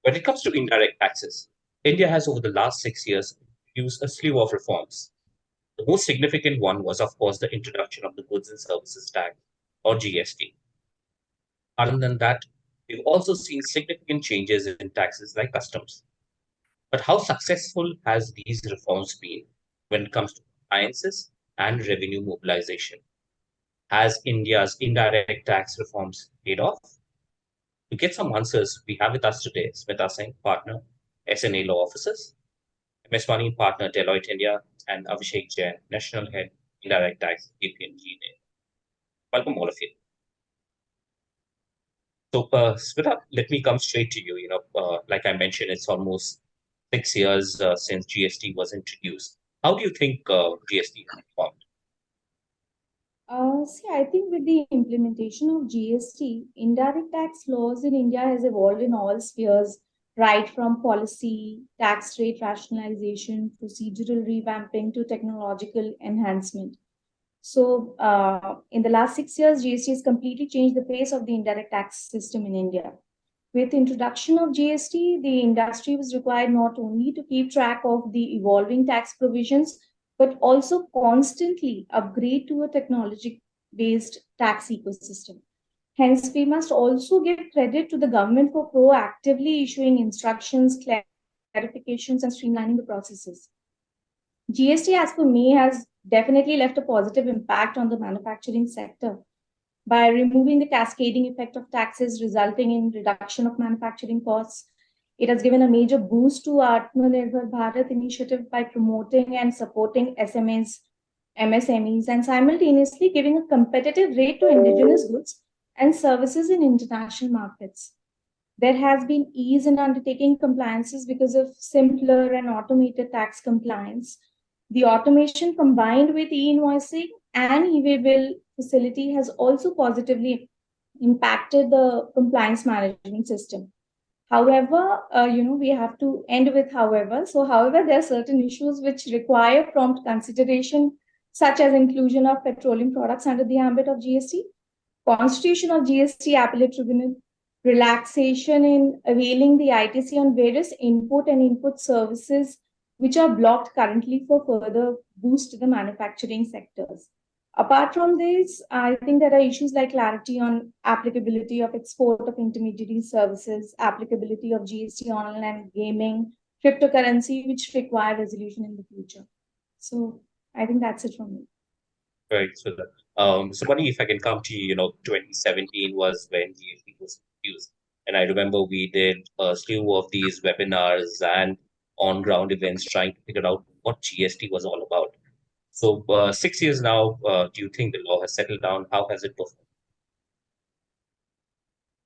When it comes to indirect taxes, India has over the last 6 years used a slew of reforms. The most significant one was, of course, the introduction of the Goods and Services Tax, or GST. Other than that, we've also seen significant changes in taxes like customs. But how successful has these reforms been when it comes to compliances and revenue mobilization? Has India's indirect tax reforms paid off? To get some answers, we have with us today Smita Singh, partner, S&A Law Offices, MS partner, Deloitte India, and Abhishek Jain, national head, Indirect Tax, KPMG. Welcome, all of you. So, Smita, let me come straight to you. Like I mentioned, it's almost 6 years since GST was introduced. How do you think GST has performed? I think with the implementation of GST, indirect tax laws in India has evolved in all spheres, right from policy, tax rate rationalization, procedural revamping to technological enhancement. In the last 6 years, GST has completely changed the face of the indirect tax system in India. With introduction of GST, the industry was required not only to keep track of the evolving tax provisions, but also constantly upgrade to a technology-based tax ecosystem. Hence, we must also give credit to the government for proactively issuing instructions, clarifications, and streamlining the processes. GST, as per me, has definitely left a positive impact on the manufacturing sector by removing the cascading effect of taxes, resulting in reduction of manufacturing costs. It has given a major boost to Atmanirbhar Bharat initiative by promoting and supporting SMEs, MSMEs, and simultaneously giving a competitive rate to indigenous goods and services in international markets. There has been ease in undertaking compliances because of simpler and automated tax compliance. The automation combined with e-invoicing and e-way bill facility has also positively impacted the compliance management system. However, we have to end with however. So, however, there are certain issues which require prompt consideration, such as inclusion of petroleum products under the ambit of GST, constitution of GST appellate tribunal, relaxation in availing the ITC on various input and input services which are blocked currently for further boost to the manufacturing sectors. Apart from this, I think there are issues like clarity on applicability of export of intermediary services, applicability of GST online gaming, cryptocurrency, which require resolution in the future. So I think that's it from me. Right. So, Bunny, if I can come to you, 2017 was when GST was introduced. And I remember we did a slew of these webinars and on-ground events trying to figure out what GST was all about. So, 6 years now, do you think the law has settled down? How has it performed?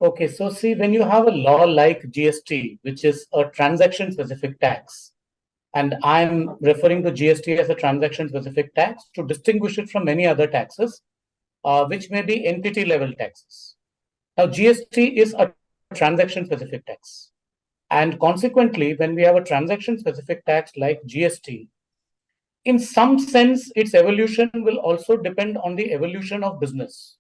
Okay, so see, when you have a law like GST, which is a transaction-specific tax, and I'm referring to GST as a transaction-specific tax to distinguish it from many other taxes, which may be entity-level taxes. Now, GST is a transaction-specific tax. And consequently, when we have a transaction-specific tax like GST, in some sense, its evolution will also depend on the evolution of business.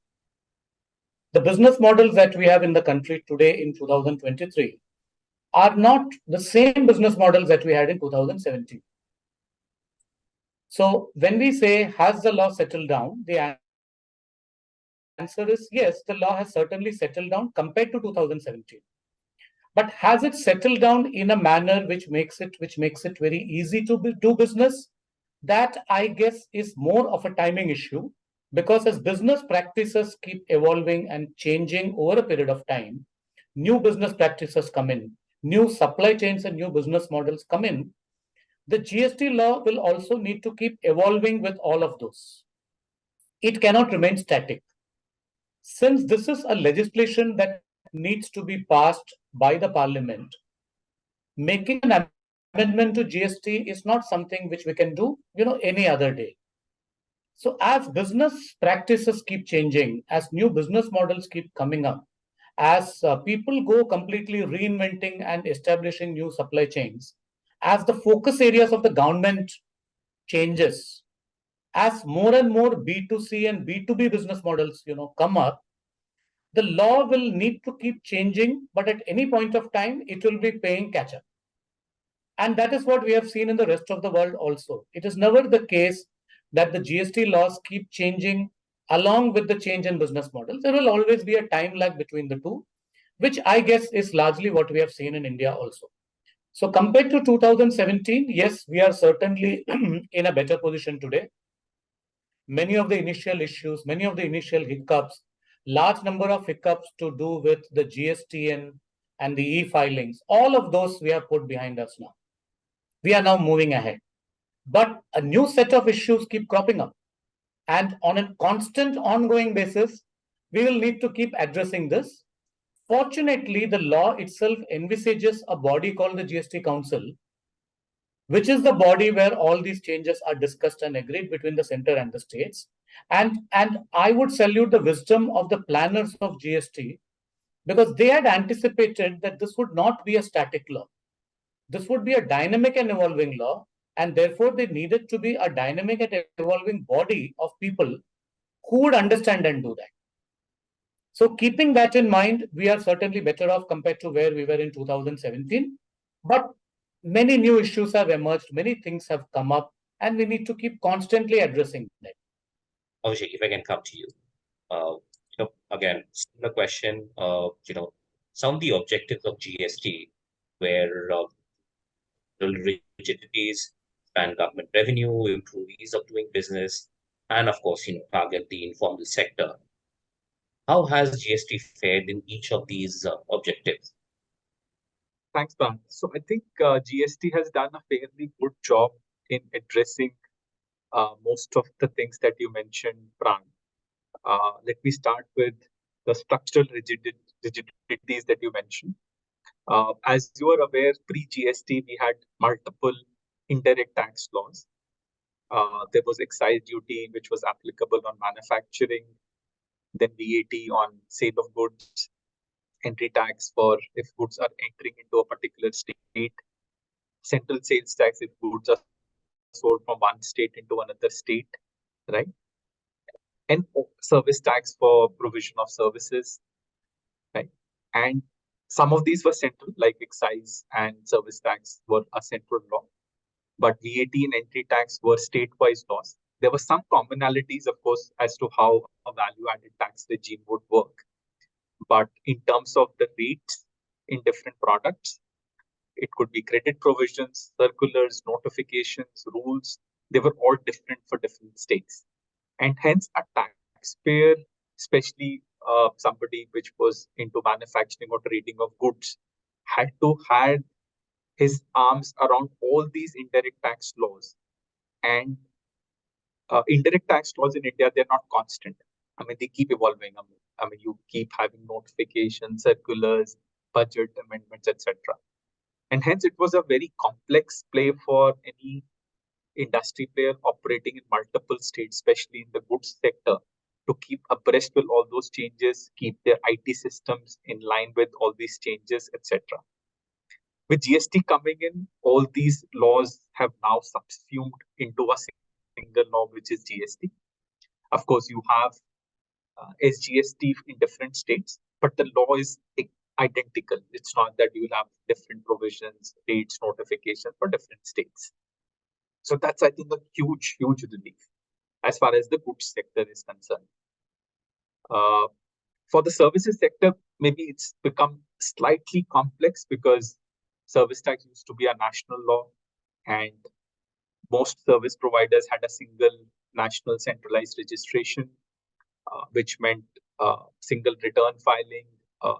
The business models that we have in the country today in 2023 are not the same business models that we had in 2017. So when we say, has the law settled down? The answer is yes, the law has certainly settled down compared to 2017. But has it settled down in a manner which makes it very easy to do business? That, I guess, is more of a timing issue, because as business practices keep evolving and changing over a period of time, new business practices come in, new supply chains and new business models come in. The GST law will also need to keep evolving with all of those. It cannot remain static. Since this is a legislation that needs to be passed by the parliament, making an amendment to GST is not something which we can do, any other day. So as business practices keep changing, as new business models keep coming up, as people go completely reinventing and establishing new supply chains, as the focus areas of the government changes, as more and more B2C and B2B business models, come up, the law will need to keep changing, but at any point of time, it will be paying catch up. And that is what we have seen in the rest of the world also. It is never the case that the GST laws keep changing along with the change in business models. There will always be a time lag between the two, which I guess is largely what we have seen in India also. So compared to 2017, yes, we are certainly in a better position today. Many of the initial issues, many of the initial hiccups, large number of hiccups to do with the GST and the e-filings, all of those we have put behind us now. We are now moving ahead. But a new set of issues keep cropping up. And on a constant ongoing basis, we will need to keep addressing this. Fortunately, the law itself envisages a body called the GST Council, which is the body where all these changes are discussed and agreed between the center and the states. And I would salute the wisdom of the planners of GST, because they had anticipated that this would not be a static law. This would be a dynamic and evolving law, and therefore there needed to be a dynamic and evolving body of people who would understand and do that. So keeping that in mind, we are certainly better off compared to where we were in 2017. But many new issues have emerged, many things have come up, and we need to keep constantly addressing that. Abhishek, if I can come to you. Again, similar question. Some of the objectives of GST were rigidities, expand government revenue, improve ease of doing business, and of course, target the informal sector. How has GST fared in each of these objectives? Thanks, Pran. So I think GST has done a fairly good job in addressing most of the things that you mentioned, Pran. Let me start with the structural rigidities that you mentioned. As you are aware, pre-GST, we had multiple indirect tax laws. There was excise duty, which was applicable on manufacturing, then VAT on sale of goods, entry tax for if goods are entering into a particular state, central sales tax if goods are sold from one state into another state, right? And service tax for provision of services, right? And some of these were central, like excise and service tax were a central law, but VAT and entry tax were state-wise laws. There were some commonalities, of course, as to how a value-added tax regime would work. But in terms of the rates in different products, it could be credit provisions, circulars, notifications, rules. They were all different for different states. And hence a taxpayer, especially somebody which was into manufacturing or trading of goods, had to have his arms around all these indirect tax laws. And indirect tax laws in India, they're not constant. I mean, they keep evolving. I mean, you keep having notifications, circulars, budget amendments, etc. And hence, it was a very complex play for any industry player operating in multiple states, especially in the goods sector, to keep abreast with all those changes, keep their IT systems in line with all these changes, etc. With GST coming in, all these laws have now subsumed into a single law, which is GST. Of course, you have SGST in different states, but the law is identical. It's not that you will have different provisions, rates, notifications for different states. So that's, I think, a huge, huge relief as far as the goods sector is concerned. For the services sector, maybe it's become slightly complex because service tax used to be a national law, and most service providers had a single national centralized registration, which meant single return filing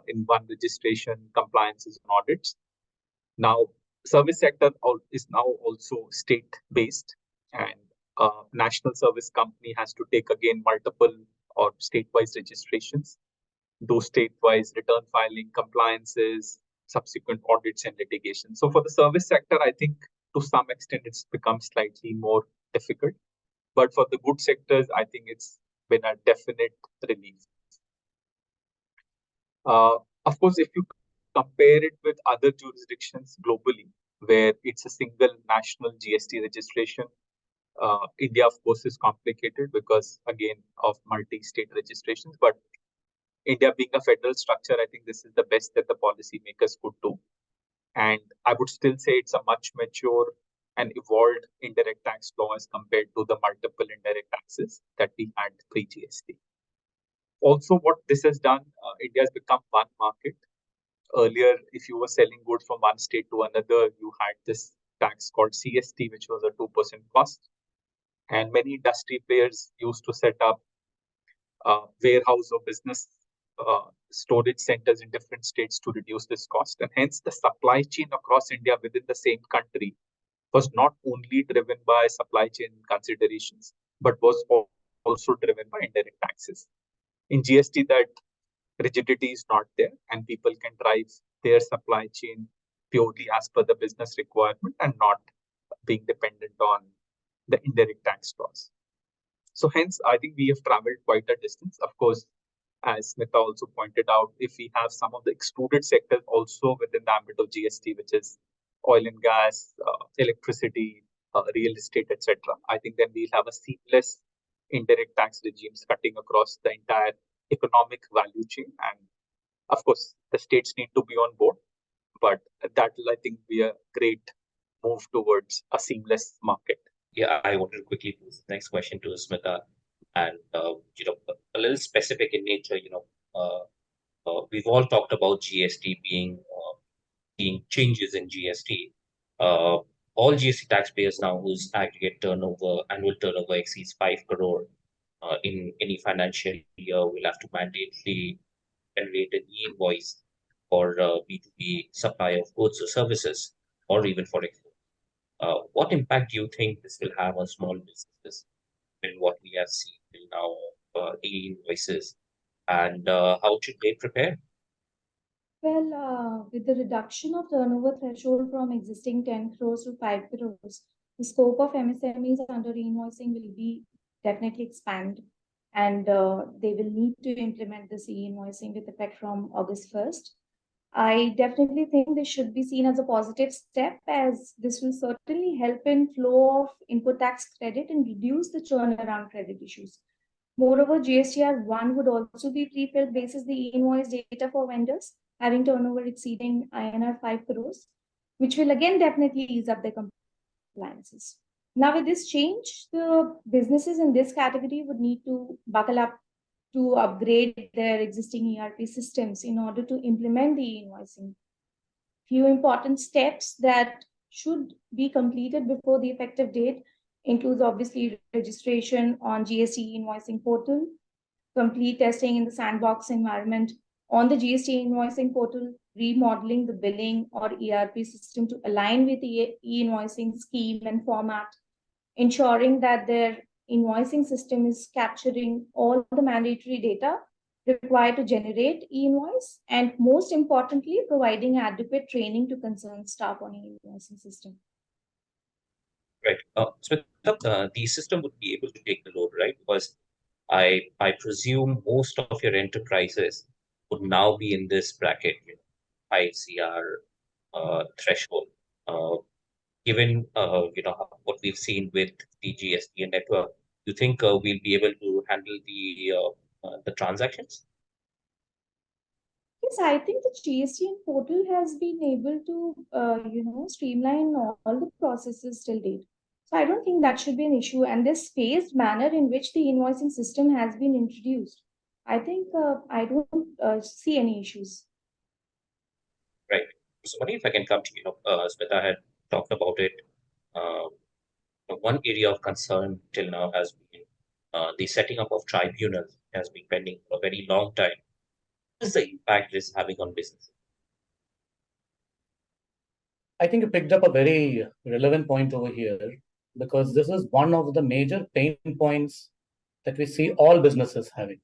in one registration, compliances and audits. Now, service sector is now also state-based, and national service company has to take again multiple or state-wise registrations, do state-wise return filing, compliances, subsequent audits and litigation. So for the service sector, I think to some extent it's become slightly more difficult. But for the goods sectors, I think it's been a definite relief. Of course, if you compare it with other jurisdictions globally, where it's a single national GST registration, India, of course, is complicated because, again, of multi-state registrations. But India being a federal structure, I think this is the best that the policymakers could do. And I would still say it's a much mature and evolved indirect tax law as compared to the multiple indirect taxes that we had pre-GST. Also, what this has done, India has become one market. Earlier, if you were selling goods from one state to another, you had this tax called CST, which was a 2% cost. And many industry players used to set up warehouse or business storage centers in different states to reduce this cost. And hence, the supply chain across India within the same country was not only driven by supply chain considerations, but was also driven by indirect taxes. In GST, that rigidity is not there, and people can drive their supply chain purely as per the business requirement and not being dependent on the indirect tax laws. So hence, I think we have traveled quite a distance. Of course, as Smita also pointed out, if we have some of the excluded sectors also within the ambit of GST, which is oil and gas, electricity, real estate, etc., I think then we'll have a seamless indirect tax regimes cutting across the entire economic value chain. And of course, the states need to be on board, but that will, I think, be a great move towards a seamless market. Yeah, I wanted to quickly pose the next question to Smita, and a little specific in nature. We've all talked about GST being changes in GST. All GST taxpayers now whose aggregate annual turnover exceeds 5 crore in any financial year will have to mandatorily generate an e-invoice for B2B supply of goods or services, or even for export. What impact do you think this will have on small businesses in what we have seen till now, e-invoices, and how should they prepare? Well, with the reduction of turnover threshold from existing 10 crores to 5 crores, the scope of MSMEs under e-invoicing will be definitely expand, and they will need to implement this e-invoicing with effect from August 1st. I definitely think this should be seen as a positive step, as this will certainly help in flow of input tax credit and reduce the churn around credit issues. Moreover, GSTR 1 would also be pre-filled basis the e-invoice data for vendors having turnover exceeding INR 5 crores, which will again definitely ease up their compliances. Now, with this change, the businesses in this category would need to buckle up to upgrade their existing ERP systems in order to implement the e-invoicing. Few important steps that should be completed before the effective date includes obviously registration on GST invoicing portal, complete testing in the sandbox environment on the GST invoicing portal, remodeling the billing or ERP system to align with the e-invoicing scheme and format, ensuring that their invoicing system is capturing all the mandatory data required to generate e-invoice, and most importantly, providing adequate training to concerned staff on e-invoicing system. Right. So the system would be able to take the load, right? Because I presume most of your enterprises would now be in this bracket, 5 CR threshold. Given what we've seen with the GST network, do you think we'll be able to handle the transactions? Yes, I think the GST portal has been able to, streamline all the processes till date. So I don't think that should be an issue. And this phased manner in which the invoicing system has been introduced, I think I don't see any issues. Right. So, Mani, if I can come to Smita had talked about it. One area of concern till now has been the setting up of tribunals has been pending for a very long time. What is the impact this having on business? I think you picked up a very relevant point over here, because this is one of the major pain points that we see all businesses having.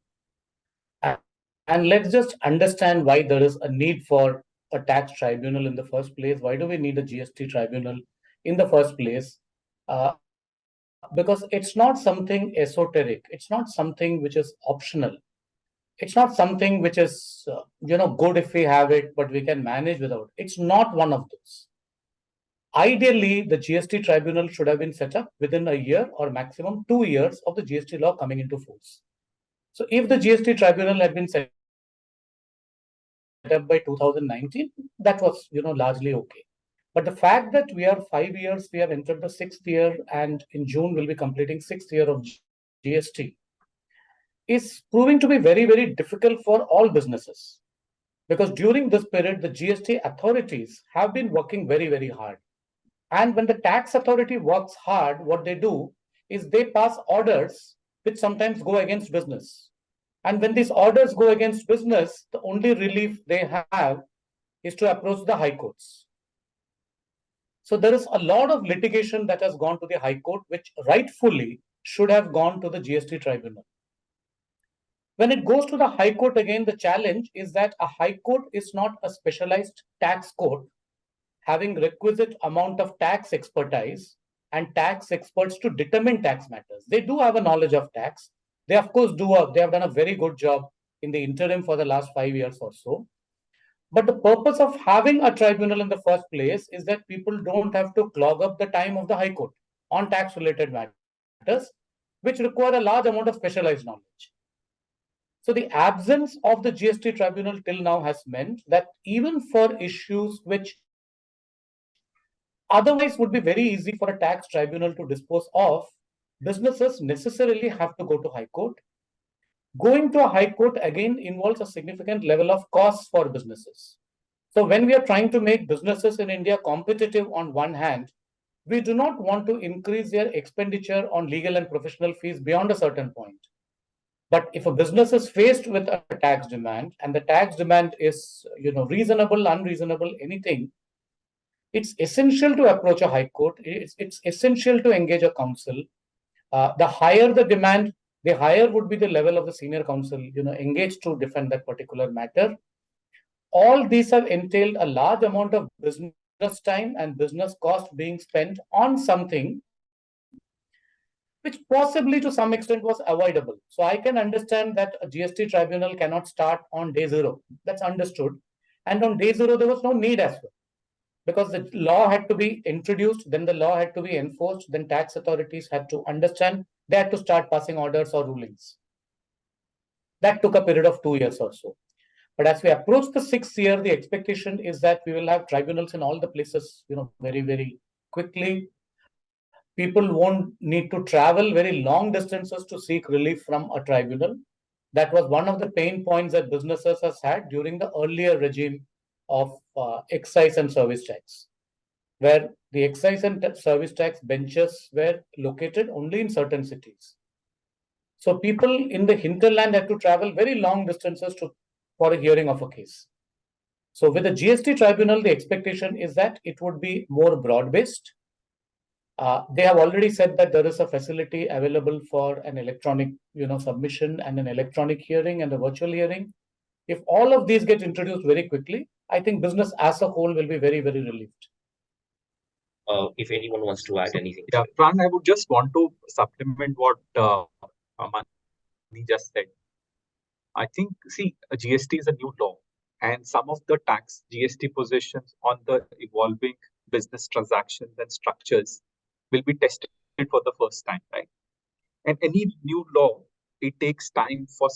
And let's just understand why there is a need for a tax tribunal in the first place. Why do we need a GST tribunal in the first place? Because it's not something esoteric. It's not something which is optional. It's not something which is good if we have it, but we can manage without. It's not one of those. Ideally, the GST tribunal should have been set up within a year or maximum 2 years of the GST law coming into force. So if the GST tribunal had been set up by 2019, that was, largely okay. But the fact that we are 5 years, we have entered the 6th year, and in June we'll be completing 6th year of GST, is proving to be very, very difficult for all businesses. Because during this period, the GST authorities have been working very, very hard. And when the tax authority works hard, what they do is they pass orders which sometimes go against business. And when these orders go against business, the only relief they have is to approach the high courts. So there is a lot of litigation that has gone to the high court, which rightfully should have gone to the GST tribunal. When it goes to the high court again, the challenge is that a high court is not a specialized tax court having requisite amount of tax expertise and tax experts to determine tax matters. They do have a knowledge of tax. They of course they have done a very good job in the interim for the last 5 years or so. But the purpose of having a tribunal in the first place is that people don't have to clog up the time of the high court on tax related matters, which require a large amount of specialized knowledge. So the absence of the GST tribunal till now has meant that even for issues which otherwise would be very easy for a tax tribunal to dispose of, businesses necessarily have to go to high court. Going to a high court again involves a significant level of costs for businesses. So when we are trying to make businesses in India competitive on one hand, we do not want to increase their expenditure on legal and professional fees beyond a certain point. But if a business is faced with a tax demand and the tax demand is, reasonable, unreasonable, anything, it's essential to approach a high court. It's essential to engage a counsel. The higher the demand, the higher would be the level of the senior counsel, engaged to defend that particular matter. All these have entailed a large amount of business time and business cost being spent on something which possibly to some extent was avoidable. So I can understand that a GST tribunal cannot start on day zero. That's understood. And on day zero, there was no need as well, because the law had to be introduced, then the law had to be enforced, then tax authorities had to understand, they had to start passing orders or rulings. That took a period of 2 years or so. But as we approach the 6th year, the expectation is that we will have tribunals in all the places, very, very quickly. People won't need to travel very long distances to seek relief from a tribunal. That was one of the pain points that businesses has had during the earlier regime of excise and service tax, where the excise and service tax benches were located only in certain cities. So people in the hinterland had to travel very long distances for a hearing of a case. So with the GST tribunal, the expectation is that it would be more broad-based. They have already said that there is a facility available for an electronic, submission and an electronic hearing and a virtual hearing. If all of these get introduced very quickly, I think business as a whole will be very, very relieved. If anyone wants to add anything. Yeah, Pran, I would just want to supplement what Mani just said. I think, see, GST is a new law, and some of the tax GST positions on the evolving business transactions and structures will be tested for the first time, right? And any new law, it takes time for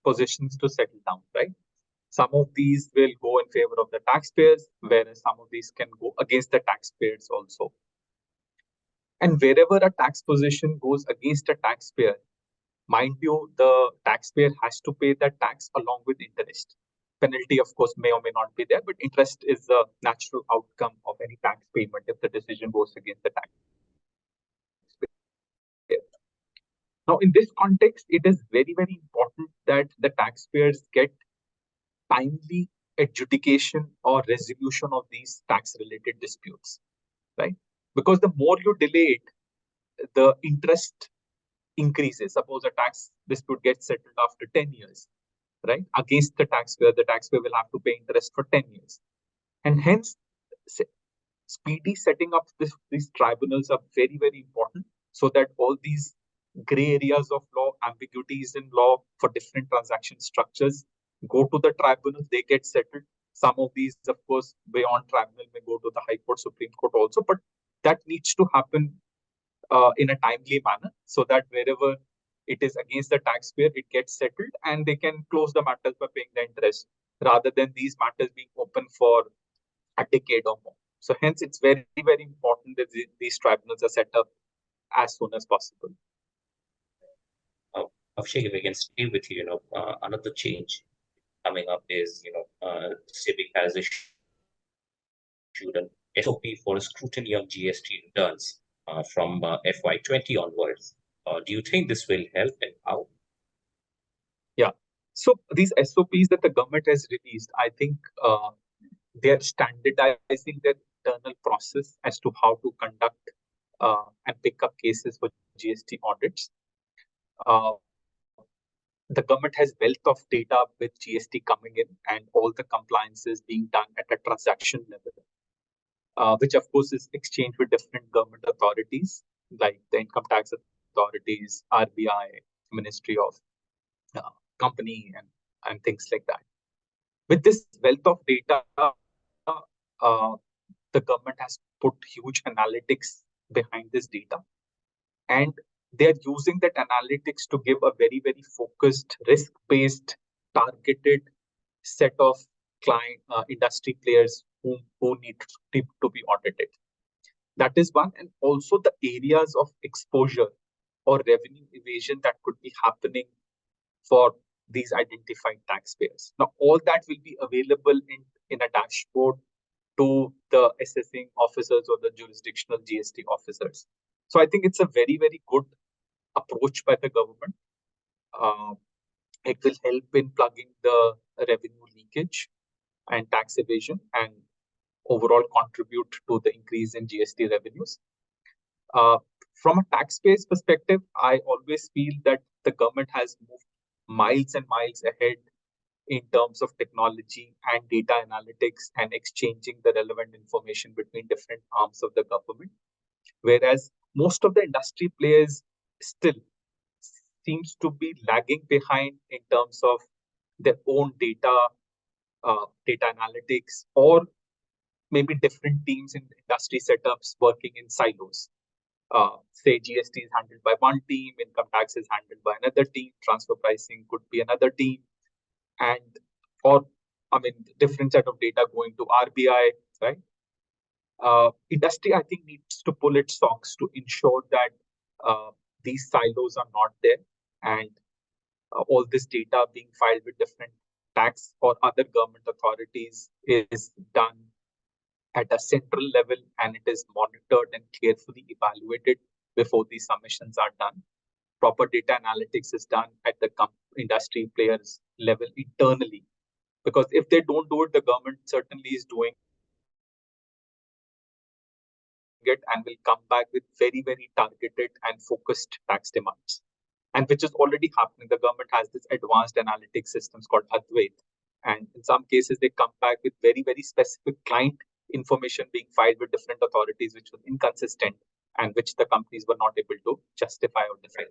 positions to settle down, right? Some of these will go in favor of the taxpayers, whereas some of these can go against the taxpayers also. And wherever a tax position goes against a taxpayer, mind you, the taxpayer has to pay that tax along with interest. Penalty, of course, may or may not be there, but interest is the natural outcome of any tax payment if the decision goes against the taxpayer. Now, in this context, it is very, very important that the taxpayers get timely adjudication or resolution of these tax-related disputes, right? Because the more you delay it, the interest increases. Suppose a tax dispute gets settled after 10 years, right? Against the taxpayer will have to pay interest for 10 years. And hence, speedy setting up these tribunals are very, very important so that all these gray areas of law, ambiguities in law for different transaction structures go to the tribunal, they get settled. Some of these, of course, beyond tribunal may go to the High Court, Supreme Court also, but that needs to happen in a timely manner so that wherever it is against the taxpayer, it gets settled and they can close the matters by paying the interest rather than these matters being open for a decade or more. So hence, it's very, very important that these tribunals are set up as soon as possible. Abhishek, if we can stay with you, another change coming up is, SEBI has issued an SOP for scrutiny of GST returns from FY20 onwards. Do you think this will help, and how? Yeah. So these SOPs that the government has released, I think they're standardizing their internal process as to how to conduct and pick up cases for GST audits. The government has wealth of data with GST coming in and all the compliances being done at a transaction level, which of course is exchanged with different government authorities like the income tax authorities, RBI, Ministry of Company, and things like that. With this wealth of data, the government has put huge analytics behind this data, and they're using that analytics to give a very, very focused, risk-based, targeted set of client industry players who need to be audited. That is one, and also the areas of exposure or revenue evasion that could be happening for these identified taxpayers. Now, all that will be available in a dashboard to the assessing officers or the jurisdictional GST officers. So I think it's a very, very good approach by the government. It will help in plugging the revenue leakage and tax evasion and overall contribute to the increase in GST revenues. From a taxpayer's perspective, I always feel that the government has moved miles and miles ahead in terms of technology and data analytics and exchanging the relevant information between different arms of the government. Whereas most of the industry players still seems to be lagging behind in terms of their own data analytics, or maybe different teams in industry setups working in silos. Say GST is handled by one team, income tax is handled by another team, transfer pricing could be another team, different set of data going to RBI, right? Industry, I think, needs to pull its socks to ensure that these silos are not there, and all this data being filed with different tax or other government authorities is done at a central level, and it is monitored and carefully evaluated before these submissions are done. Proper data analytics is done at the industry players level internally, because if they don't do it, the government certainly is doing it and will come back with very, very targeted and focused tax demands, and which is already happening. The government has this advanced analytics systems called Advait, and in some cases they come back with very, very specific client information being filed with different authorities, which was inconsistent and which the companies were not able to justify or defend.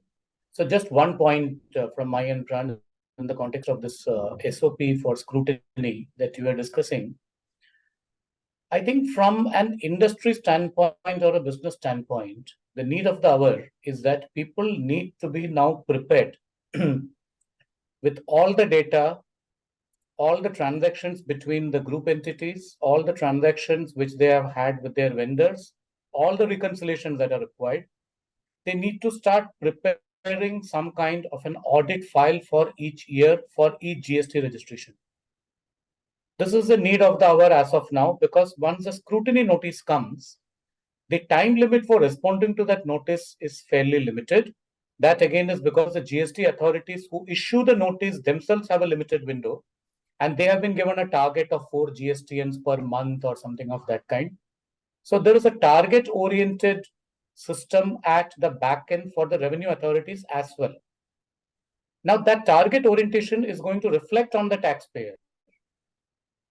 So just one point from my end, Pran, in the context of this SOP for scrutiny that you are discussing. I think from an industry standpoint or a business standpoint, the need of the hour is that people need to be now prepared with all the data, all the transactions between the group entities, all the transactions which they have had with their vendors, all the reconciliations that are required. They need to start preparing some kind of an audit file for each year for each GST registration. This is the need of the hour as of now, because once the scrutiny notice comes, the time limit for responding to that notice is fairly limited. That again is because the GST authorities who issue the notice themselves have a limited window, and they have been given a target of 4 GSTNs per month or something of that kind. So there is a target-oriented system at the back end for the revenue authorities as well. Now that target orientation is going to reflect on the taxpayer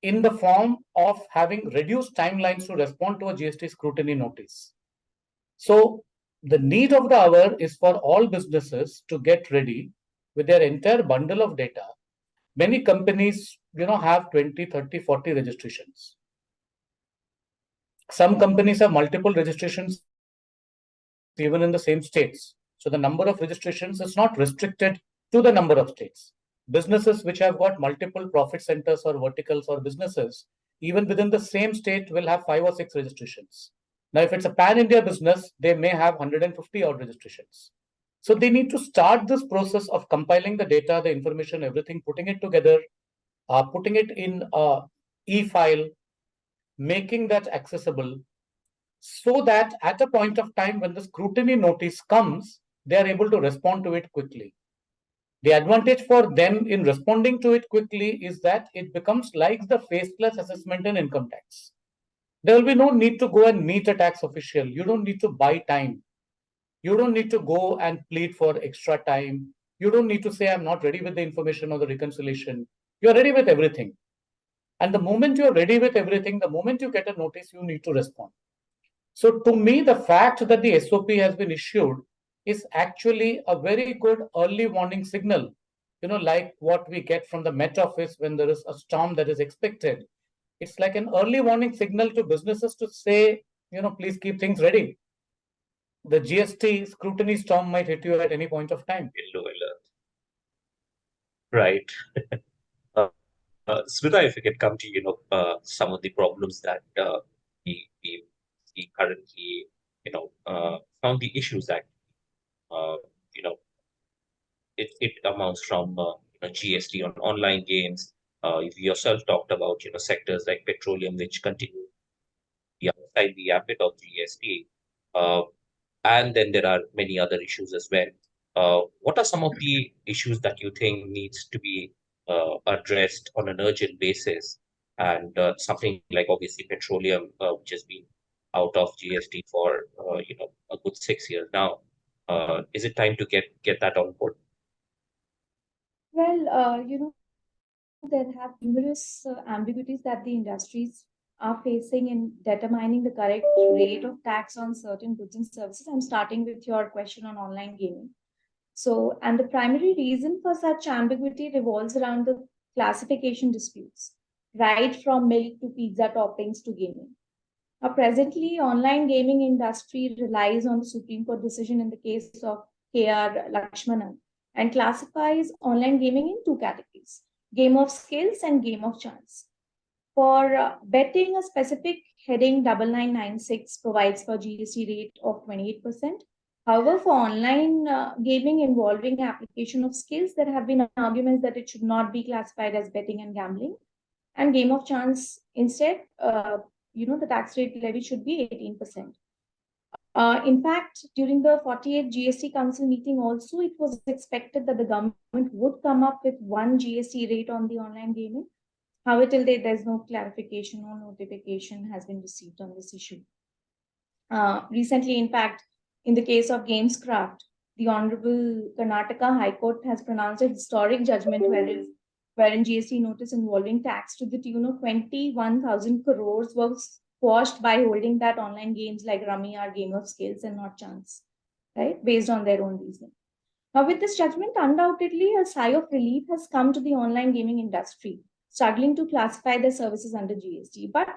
in the form of having reduced timelines to respond to a GST scrutiny notice. So the need of the hour is for all businesses to get ready with their entire bundle of data. Many companies, have 20, 30, 40 registrations. Some companies have multiple registrations even in the same states. So the number of registrations is not restricted to the number of states. businesses which have got multiple profit centers or verticals or businesses, even within the same state, will have 5 or 6 registrations. Now, if it's a pan-India business, they may have 150 odd registrations. So they need to start this process of compiling the data, the information, everything, putting it together, putting it in a e-file, making that accessible, so that at a point of time when the scrutiny notice comes, they are able to respond to it quickly. The advantage for them in responding to it quickly is that it becomes like the faceless assessment in income tax. There will be no need to go and meet a tax official. You don't need to buy time. You don't need to go and plead for extra time. You don't need to say, I'm not ready with the information or the reconciliation. You're ready with everything. And the moment you're ready with everything, the moment you get a notice, you need to respond. So to me, the fact that the SOP has been issued is actually a very good early warning signal, like what we get from the Met Office when there is a storm that is expected. It's like an early warning signal to businesses to say, please keep things ready. The GST scrutiny storm might hit you at any point of time. Yellow alert. Right. Smita, if we can come to, some of the problems that we currently, found the issues that, uh, you know, it amounts from, GST on online games. You yourself talked about, sectors like petroleum, which continue to be outside the ambit of GST. Uh, and then there are many other issues as well. What are some of the issues that you think needs to be addressed on an urgent basis? And something like obviously petroleum, which has been out of GST for a good 6 years now. Is it time to get that on board? Well, there have numerous ambiguities that the industries are facing in determining the correct rate of tax on certain goods and services. I'm starting with your question on online gaming. So, and the primary reason for such ambiguity revolves around the classification disputes, right from milk to pizza toppings to gaming. Now, presently, online gaming industry relies on the Supreme Court decision in the case of K.R. Lakshmanan and classifies online gaming in two categories: game of skills and game of chance. For betting, a specific heading 9996 provides for GST rate of 28%. However, for online gaming involving application of skills, there have been arguments that it should not be classified as betting and gambling. And game of chance instead, the tax rate levy should be 18%. In fact, during the 48th GST Council meeting also, it was expected that the government would come up with one GST rate on the online gaming. However, till date, there's no clarification or notification has been received on this issue. Recently, in fact, in the case of Gamescraft, the Honorable Karnataka High Court has pronounced a historic judgment wherein GST notice involving tax to the tune of 21,000 crores was quashed by holding that online games like Rummy are game of skills and not chance, right? Based on their own reasoning. Now, with this judgment, undoubtedly, a sigh of relief has come to the online gaming industry, struggling to classify their services under GST. But,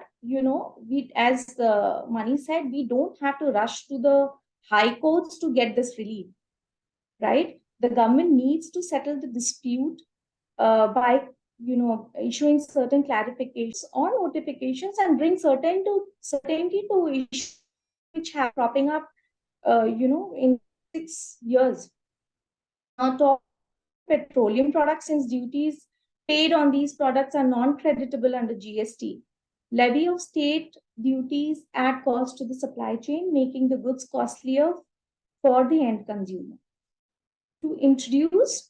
as the money said, we don't have to rush to the high courts to get this relief, right? The government needs to settle the dispute by issuing certain clarifications or notifications and bring certainty to issues which have cropping up in 6 years. Now, talk petroleum products, since duties paid on these products are non-creditable under GST. Levy of state duties add cost to the supply chain, making the goods costlier for the end consumer. To introduce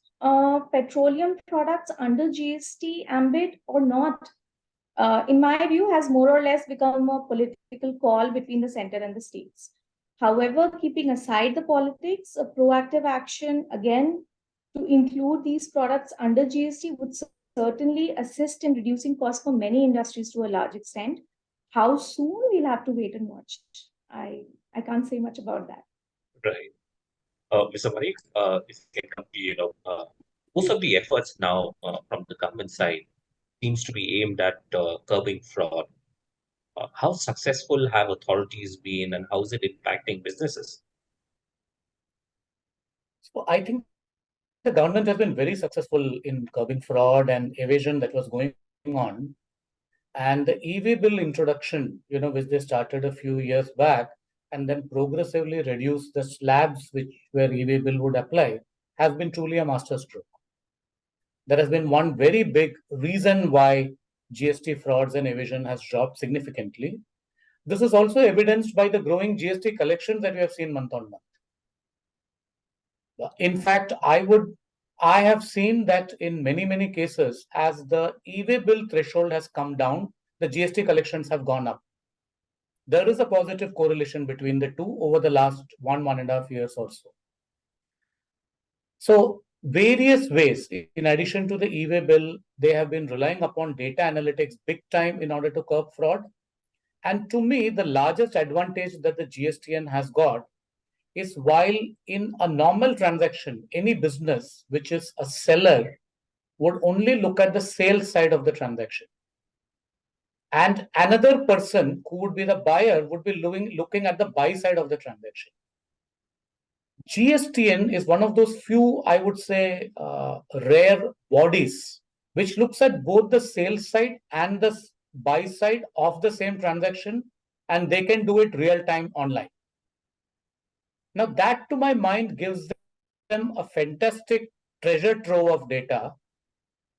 petroleum products under GST ambit or not, in my view, has more or less become a political call between the center and the states. However, keeping aside the politics, a proactive action, again, to include these products under GST would certainly assist in reducing costs for many industries to a large extent. How soon, we'll have to wait and watch. I can't say much about that. Right. Mr. Manik, if you can come to, most of the efforts now from the government side seems to be aimed at curbing fraud. How successful have authorities been, and how is it impacting businesses? So I think the government has been very successful in curbing fraud and evasion that was going on. And the EV bill introduction, which they started a few years back and then progressively reduced the slabs where EV bill would apply, has been truly a masterstroke. There has been one very big reason why GST frauds and evasion has dropped significantly. This is also evidenced by the growing GST collections that we have seen month on month. In fact, I have seen that in many cases, as the e-way bill threshold has come down, the GST collections have gone up. There is a positive correlation between the two over the last 1.5 years or so. So various ways, in addition to the e-way bill, they have been relying upon data analytics big time in order to curb fraud. And to me, the largest advantage that the GSTN has got is while in a normal transaction, any business which is a seller would only look at the sales side of the transaction. And another person who would be the buyer would be looking at the buy side of the transaction. GSTN is one of those few, I would say, rare bodies which looks at both the sales side and the buy side of the same transaction, and they can do it real time online. Now, that to my mind gives them a fantastic treasure trove of data,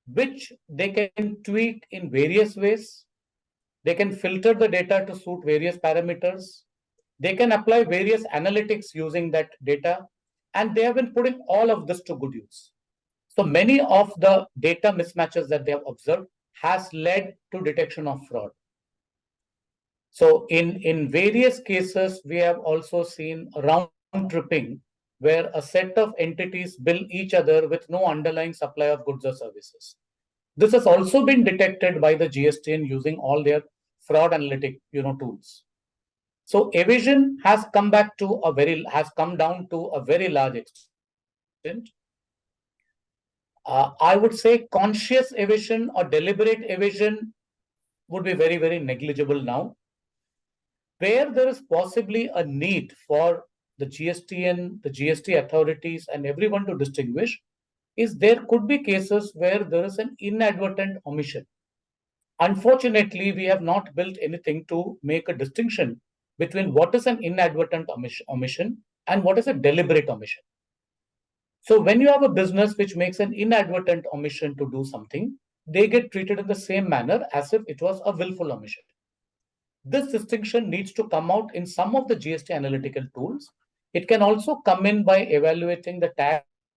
which they can tweak in various ways. They can filter the data to suit various parameters. They can apply various analytics using that data, and they have been putting all of this to good use. So many of the data mismatches that they have observed has led to detection of fraud. So in various cases, we have also seen round tripping where a set of entities bill each other with no underlying supply of goods or services. This has also been detected by the GSTN using all their fraud analytic tools. So evasion has come down to a very large extent. I would say conscious evasion or deliberate evasion would be very negligible now. Where there is possibly a need for the GSTN, the GST authorities, and everyone to distinguish is there could be cases where there is an inadvertent omission. Unfortunately, we have not built anything to make a distinction between what is an inadvertent omission and what is a deliberate omission. So when you have a business which makes an inadvertent omission to do something, they get treated in the same manner as if it was a willful omission. This distinction needs to come out in some of the GST analytical tools. It can also come in by evaluating the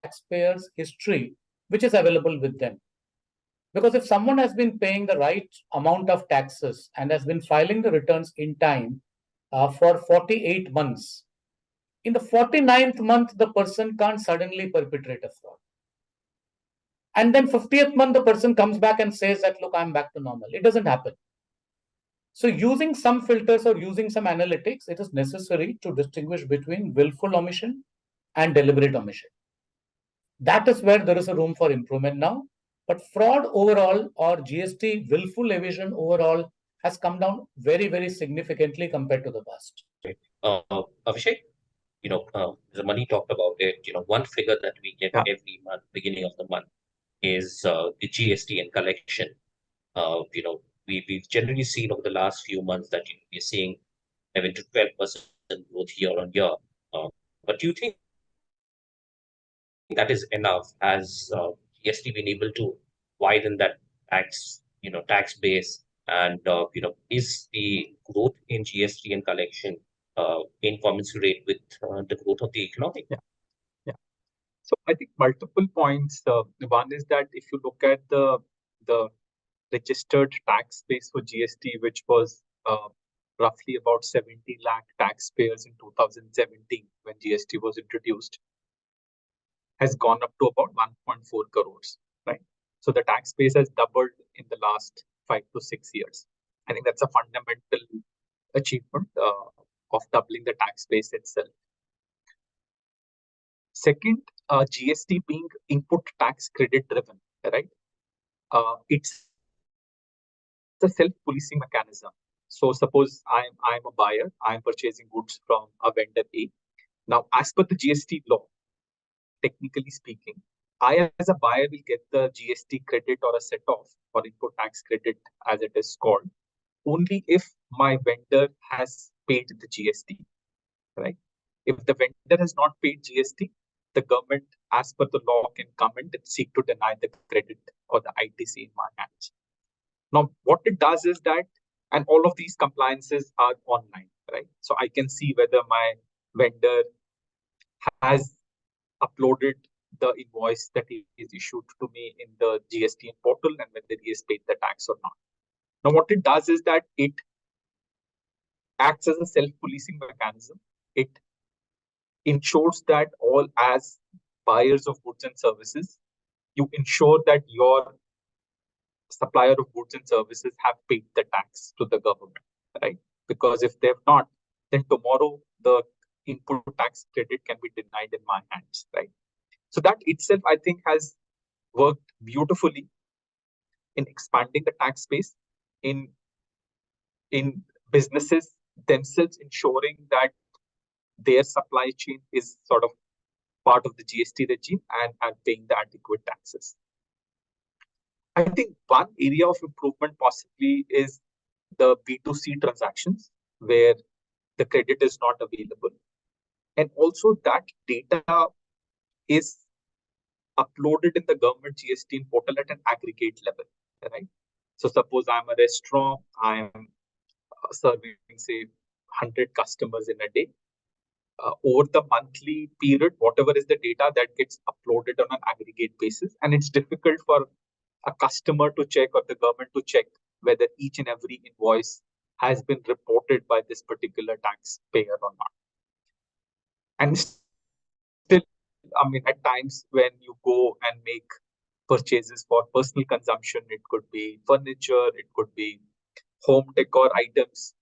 taxpayer's history, which is available with them. Because if someone has been paying the right amount of taxes and has been filing the returns in time for 48 months, in the 49th month, the person can't suddenly perpetrate a fraud. And then 50th month, the person comes back and says that, look, I'm back to normal. It doesn't happen. So using some filters or using some analytics, it is necessary to distinguish between willful omission and deliberate omission. That is where there is a room for improvement now. But fraud overall or GST willful evasion overall has come down very significantly compared to the past. Abhishek, the money talked about it. One figure that we get every month, beginning of the month, is the GST and collection. We've generally seen over the last few months that we're seeing 11 to 12% growth year on year. But do you think that is enough? Has GST been able to widen that tax base? And is the growth in GST and collection in commensurate with the growth of the economy? Yeah. So I think multiple points. One is that if you look at the registered tax base for GST, which was roughly about 70 lakh taxpayers in 2017 when GST was introduced, has gone up to about 1.4 crores, right? So the tax base has doubled in the last 5 to 6 years. I think that's a fundamental achievement of doubling the tax base itself. Second, GST being input tax credit driven, right? It's a self-policing mechanism. So suppose I'm a buyer, I'm purchasing goods from a vendor A. Now, as per the GST law, technically speaking, I, as a buyer, will get the GST credit or a set off or input tax credit, as it is called, only if my vendor has paid the GST, right? If the vendor has not paid GST, the government, as per the law, can come and seek to deny the credit or the ITC in my hands. Now, what it does is that, and all of these compliances are online, right? So I can see whether my vendor has uploaded the invoice that he is issued to me in the GST portal and whether he has paid the tax or not. Now, what it does is that it acts as a self-policing mechanism. It ensures that all, as buyers of goods and services, you ensure that your supplier of goods and services have paid the tax to the government, right? Because if they have not, then tomorrow the input tax credit can be denied in my hands, right? So that itself, I think, has worked beautifully in expanding the tax space, in businesses themselves ensuring that their supply chain is sort of part of the GST regime and are paying the adequate taxes. I think one area of improvement possibly is the B2C transactions where the credit is not available. And also that data is uploaded in the government GST portal at an aggregate level, right? So suppose I'm a restaurant, I'm serving, say, 100 customers in a day. Over the monthly period, whatever is the data that gets uploaded on an aggregate basis, and it's difficult for a customer to check or the government to check whether each and every invoice has been reported by this particular taxpayer or not. And still, I mean, at times when you go and make purchases for personal consumption, it could be furniture, it could be home decor items,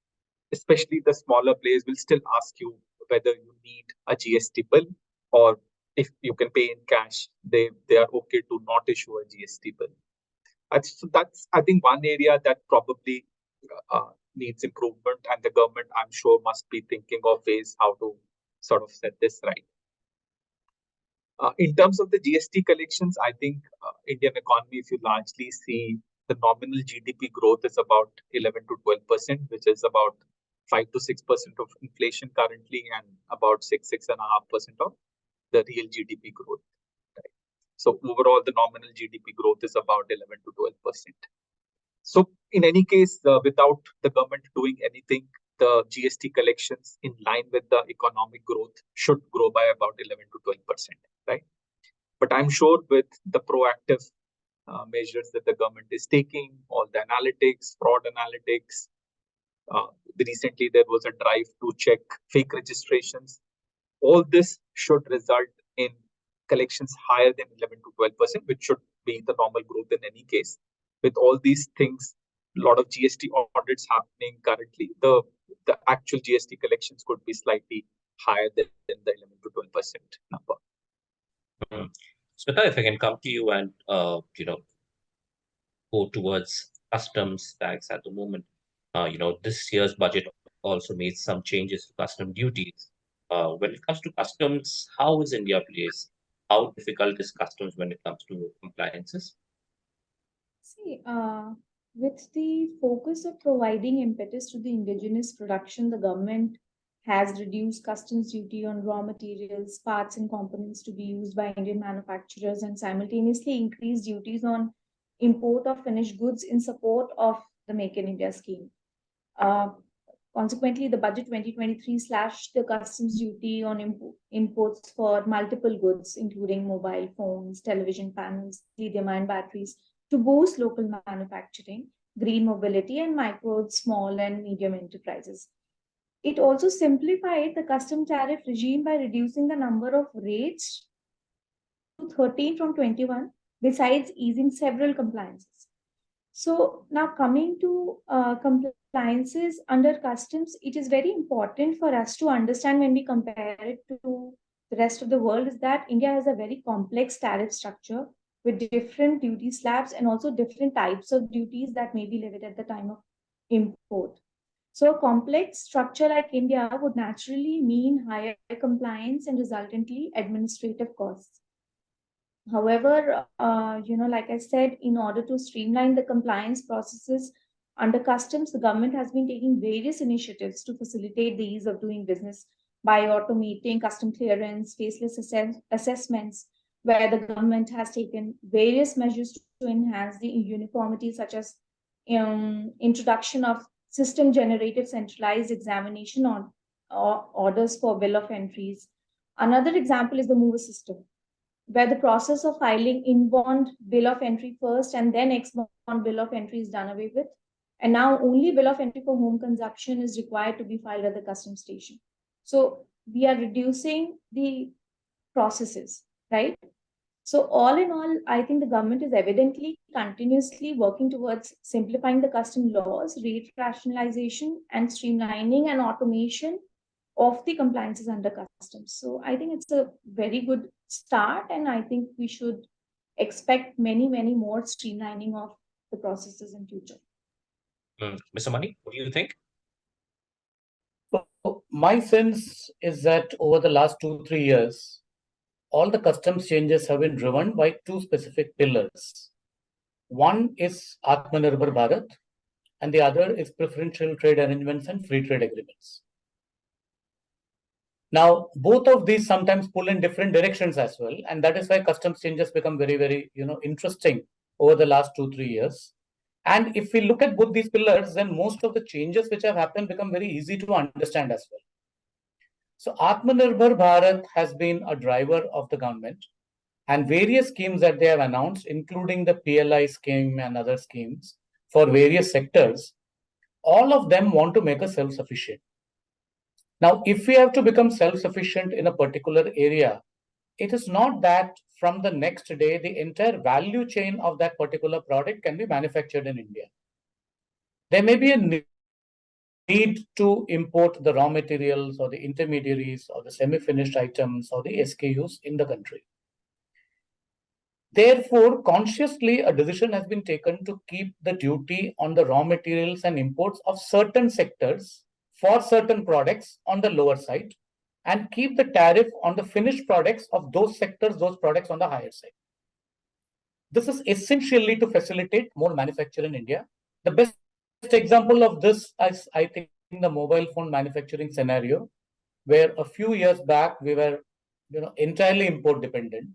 especially the smaller players will still ask you whether you need a GST bill, or if you can pay in cash, they are okay to not issue a GST bill. So that's, I think, one area that probably needs improvement, and the government, I'm sure, must be thinking of ways how to sort of set this right. In terms of the GST collections, I think Indian economy, if you largely see the nominal GDP growth is about 11 to 12%, which is about 5 to 6% of inflation currently, and about 6.5% of the real GDP growth. Right? So overall, the nominal GDP growth is about 11 to 12%. So in any case, without the government doing anything, the GST collections in line with the economic growth should grow by about 11 to 12%, right? But I'm sure with the proactive measures that the government is taking, all the analytics, fraud analytics, recently there was a drive to check fake registrations. All this should result in collections higher than 11 to 12%, which should be the normal growth in any case. With all these things, a lot of GST audits happening currently, the actual GST collections could be slightly higher than the 11 to 12% number. Smita, if I can come to you and go towards customs tax at the moment. This year's budget also made some changes to custom duties. When it comes to customs, how is India placed? How difficult is customs when it comes to compliances? See, with the focus of providing impetus to the indigenous production, the government has reduced customs duty on raw materials, parts, and components to be used by Indian manufacturers, and simultaneously increased duties on import of finished goods in support of the Make in India scheme. Uh, Consequently, the budget 2023 slashed the customs duty on imports for multiple goods, including mobile phones, television panels, lithium-ion batteries, to boost local manufacturing, green mobility, and micro, small, and medium enterprises. It also simplified the custom tariff regime by reducing the number of rates to 13 from 21, besides easing several compliances. So now coming to compliances under customs, it is very important for us to understand when we compare it to the rest of the world is that India has a very complex tariff structure with different duty slabs and also different types of duties that may be levied at the time of import. So a complex structure like India would naturally mean higher compliance and resultantly administrative costs. However, like I said, in order to streamline the compliance processes under customs, the government has been taking various initiatives to facilitate the ease of doing business by automating custom clearance, faceless assessments, where the government has taken various measures to enhance the uniformity, such as introduction of system-generated centralized examination on orders for bill of entries. Another example is the mover system, where the process of filing inbound bill of entry first and then export bill of entry is done away with. And now only bill of entry for home consumption is required to be filed at the customs station. So we are reducing the processes, right? So all in all, I think the government is evidently continuously working towards simplifying the custom laws, rate rationalization, and streamlining and automation of the compliances under customs. So I think it's a very good start, and I think we should expect many, many more streamlining of the processes in future. Mr. Mani, what do you think? So my sense is that over the last 2-3 years, all the customs changes have been driven by two specific pillars. One is Atmanirbhar Bharat, and the other is preferential trade arrangements and free trade agreements. Now, both of these sometimes pull in different directions as well, and that is why customs changes become very, very interesting over the last 2-3 years. And if we look at both these pillars, then most of the changes which have happened become very easy to understand as well. So Atmanirbhar Bharat has been a driver of the government, and various schemes that they have announced, including the PLI scheme and other schemes for various sectors, all of them want to make us self-sufficient. Now, if we have to become self-sufficient in a particular area, it is not that from the next day, the entire value chain of that particular product can be manufactured in India. There may be a need to import the raw materials or the intermediaries or the semi-finished items or the SKUs in the country. Therefore, consciously, a decision has been taken to keep the duty on the raw materials and imports of certain sectors for certain products on the lower side, and keep the tariff on the finished products of those sectors, those products on the higher side. This is essentially to facilitate more manufacture in India. The best example of this is, I think, the mobile phone manufacturing scenario, where a few years back we were entirely import dependent.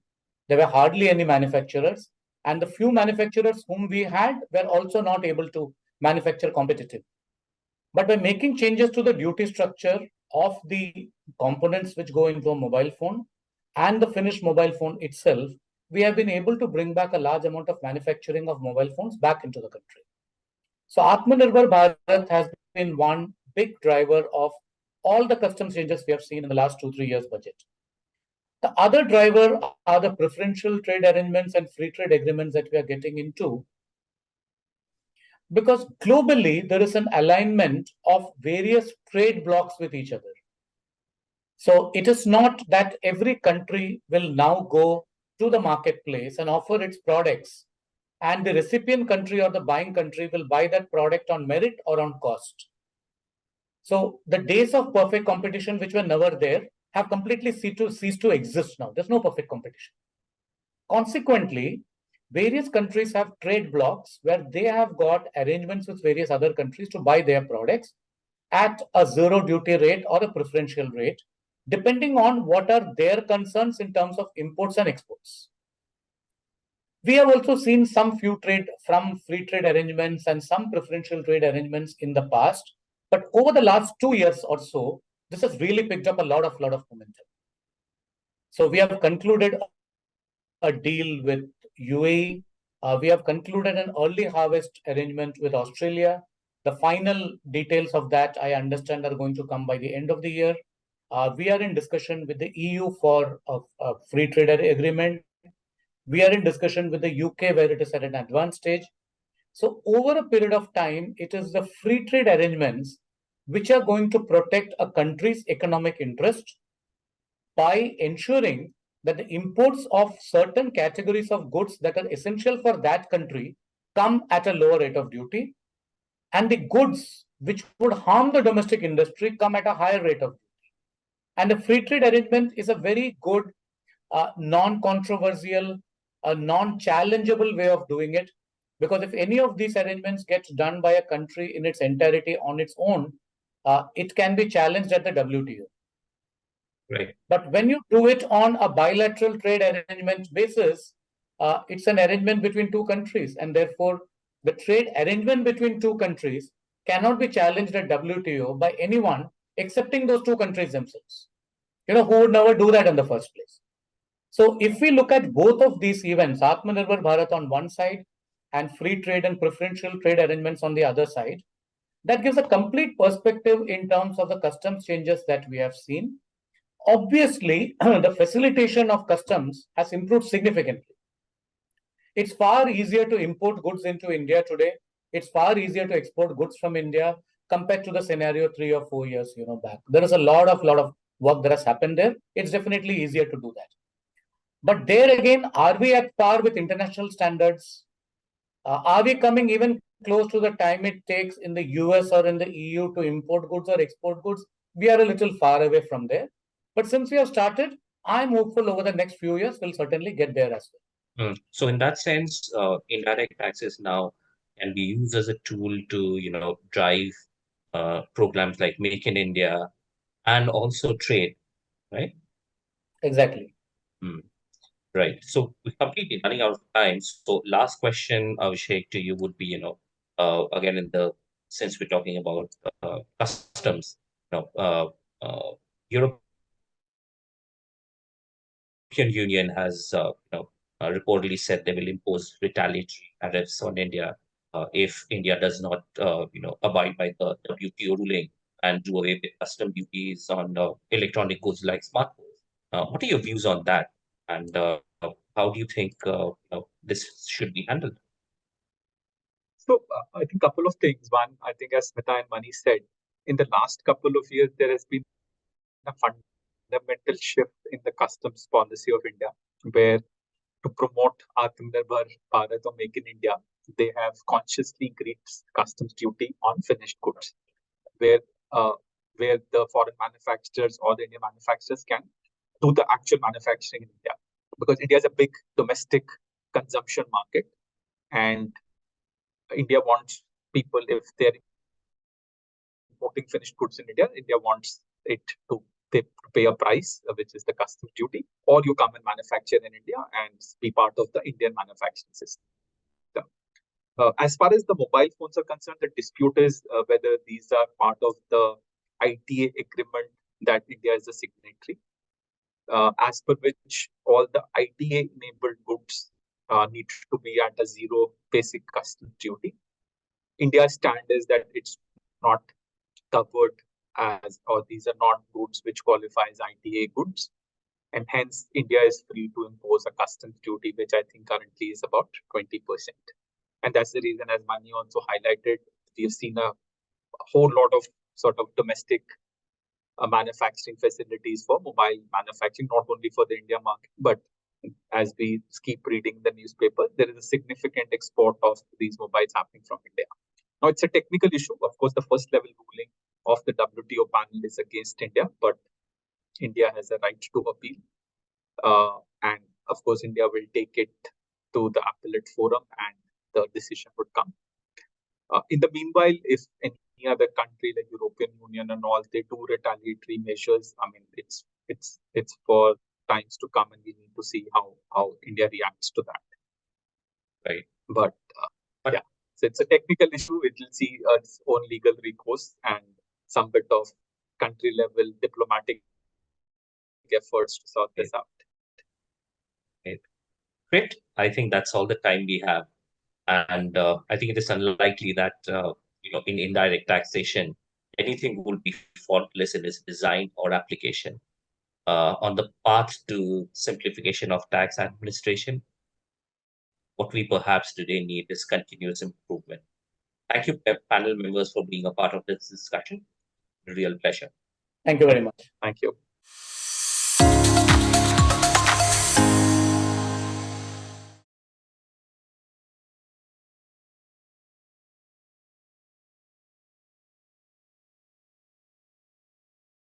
There were hardly any manufacturers, and the few manufacturers whom we had were also not able to manufacture competitive. But by making changes to the duty structure of the components which go into a mobile phone and the finished mobile phone itself, we have been able to bring back a large amount of manufacturing of mobile phones back into the country. So Atmanirbhar Bharat has been one big driver of all the customs changes we have seen in the last 2-3 years budget. The other driver are the preferential trade arrangements and free trade agreements that we are getting into, because globally there is an alignment of various trade blocs with each other. So it is not that every country will now go to the marketplace and offer its products, and the recipient country or the buying country will buy that product on merit or on cost. So the days of perfect competition, which were never there, have completely ceased to exist now. There's no perfect competition. Consequently, various countries have trade blocs where they have got arrangements with various other countries to buy their products at a zero duty rate or a preferential rate, depending on what are their concerns in terms of imports and exports. We have also seen some free trade arrangements and some preferential trade arrangements in the past, but over the last 2 years or so, this has really picked up a lot of momentum. So we have concluded a deal with UAE. We have concluded an early harvest arrangement with Australia. The final details of that, I understand, are going to come by the end of the year. We are in discussion with the EU for a free trade agreement. We are in discussion with the UK, where it is at an advanced stage. So over a period of time, it is the free trade arrangements which are going to protect a country's economic interest by ensuring that the imports of certain categories of goods that are essential for that country come at a lower rate of duty, and the goods which would harm the domestic industry come at a higher rate of duty. And the free trade arrangement is a very good, non-controversial, a non-challengeable way of doing it. Because if any of these arrangements gets done by a country in its entirety on its own, it can be challenged at the WTO. Right. But when you do it on a bilateral trade arrangement basis, it's an arrangement between two countries, and therefore the trade arrangement between two countries cannot be challenged at WTO by anyone excepting those two countries themselves. Who would never do that in the first place. So if we look at both of these events, Atmanirbhar Bharat on one side and free trade and preferential trade arrangements on the other side, that gives a complete perspective in terms of the customs changes that we have seen. Obviously, the facilitation of customs has improved significantly. It's far easier to import goods into India today. It's far easier to export goods from India compared to the scenario 3 or 4 years back. There is a lot of work that has happened there. It's definitely easier to do that. But there again, are we at par with international standards? Are we coming even close to the time it takes in the US or in the EU to import goods or export goods? We are a little far away from there. But since we have started, I'm hopeful over the next few years we'll certainly get there as well. So in that sense, indirect taxes now can be used as a tool to, drive programs like Make in India and also trade, right? Exactly. Right. So we're completely running out of time. So last question, Abhishek, to you would be, again, since we're talking about customs, European Union has, reportedly said they will impose retaliatory tariffs on India if India does not, abide by the WTO ruling and do away with custom duties on electronic goods like smartphones. What are your views on that? And how do you think this should be handled? So I think a couple of things. One, I think as Smita and Mani said, in the last couple of years, there has been a fundamental shift in the customs policy of India, where to promote Atmanirbhar Bharat or Make in India, they have consciously increased customs duty on finished goods, where the foreign manufacturers or the Indian manufacturers can do the actual manufacturing in India, because India is a big domestic consumption market, and India wants people, if they're importing finished goods in India, India wants it to pay a price, which is the customs duty, or you come and manufacture in India and be part of the Indian manufacturing system. As far as the mobile phones are concerned, the dispute is whether these are part of the ITA agreement that India is a signatory, as per which all the ITA-enabled goods need to be at a zero basic customs duty. India's stand is that it's not covered as, or these are not goods which qualify as ITA goods, and hence India is free to impose a customs duty, which I think currently is about 20%. And that's the reason, as Mani also highlighted, we've seen a whole lot of sort of domestic manufacturing facilities for mobile manufacturing, not only for the India market, but as we keep reading the newspaper, there is a significant export of these mobiles happening from India. Now, it's a technical issue. Of course, the first level ruling of the WTO panel is against India, but India has a right to appeal. And of course, India will take it to the appellate forum and the decision would come. In the meanwhile, if any other country like European Union and all, they do retaliatory measures, I mean, it's for times to come, and we need to see how India reacts to that. Right. But yeah, so it's a technical issue. It will see its own legal recourse and some bit of country level diplomatic efforts to sort this out. Great. I think that's all the time we have. And I think it is unlikely that, in indirect taxation, anything will be faultless in its design or application. On the path to simplification of tax administration, what we perhaps today need is continuous improvement. Thank you, panel members, for being a part of this discussion. Real pleasure. Thank you very much. Thank you.